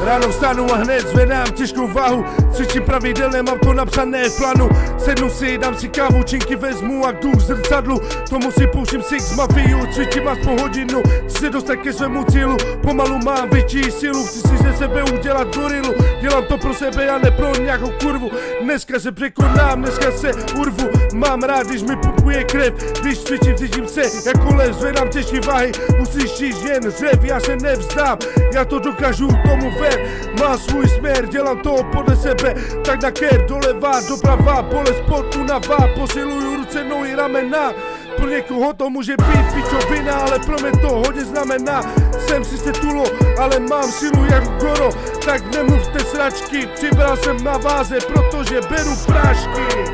Ráno vstanu a hned zvedám těžkou váhu. Cvičím pravidelně, mám to napsané v plánu. Sednu si, dám si kávu, činky vezmu a jdu k zrcadlu. Tomu si pouštím Six Mafiu, cvičím aspoň hodinu. Chci se dostat ke svému cílu, pomalu mám větší sílu. Chci si ze sebe udělat gorilu. Dělám to pro sebe a ne pro nějakou kurvu. Dneska se překonám, dneska se urvu. Mám rád, když mi pumpuje krev. Když cvičím, cítím se jako lev. Zvedám těžké váhy, uslyšíš jen řev. Já se nevzdám, já to dokážu, tomu ver. Má svůj směr, dělám to podle sebe. Tak na kér, doleva, doprava, bolest, pot, unava. Posiluju ruce, nohy, ramena. Pro někoho to může být pičovina, ale pro mě to hodně znamená. Jsem sice tulo, ale mám sílu jako goro. Tak nemluvte sračky, přibral jsem na váze, protože beru prášky.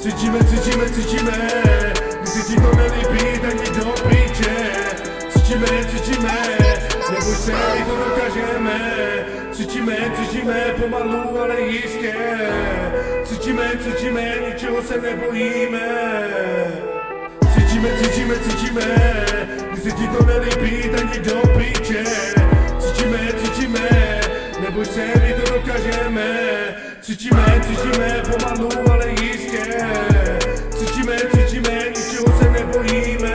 Cvičíme, cvičíme, cvičíme. Když se ti to nelíbí, tak jdi do píče. Cvičíme, cvičíme, neboj se, my to dokážeme. Cvičíme, cvičíme, pomalu, ale jistě. Cvičíme, cvičíme, ničeho se nebojíme. Cvičíme, cvičíme, cvičíme. Když se ti to nelíbí, tak jdi do píče. Cvičíme, cvičíme, neboj se, my to dokážeme. Cvičíme, cvičíme, pomalu, ale jistě. Cvičíme, cvičíme, ničeho se nebojíme.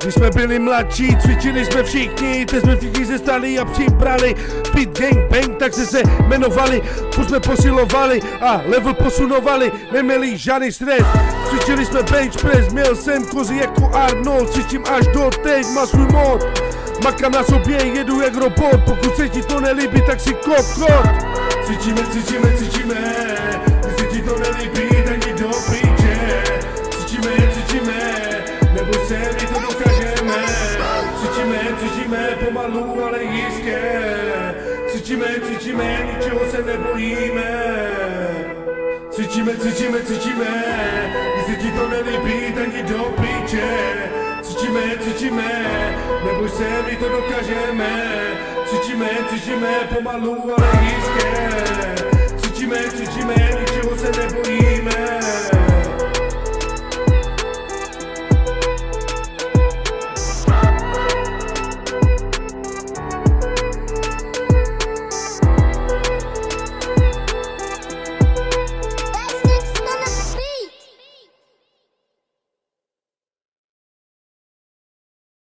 Když jsme byli mladší, cvičili jsme všichni, teď jsme všichni se stali a přibrali. Fit gang bang, tak se jmenovali, furt jsme posilovali a level posunovali, neměli žádný stres. Cvičili jsme bench press, měl jsem kozy jako Arnold, cvičím až do teď, má svůj mod. Makám na sobě, jedu jak robot, pokud se ti to nelíbí, tak si kop. Cvičíme, cvičíme, cvičíme, když se ti to nelíbí, tak jdi do píče. Cvičíme, cvičíme, neboj se, my to dokážeme. Cvičíme, cvičíme, pomalu, ale jistě. Cvičíme, cvičíme, ničeho se nebojíme. Cvičíme, cvičíme, cvičíme, když se ti to nelíbí, tak jdi do píče. Cvičíme, cvičíme, neboj se, my to dokážeme. Cvičíme, cvičíme, pomalu, ale jistě. Cvičíme, cvičíme, ničeho se nebojíme.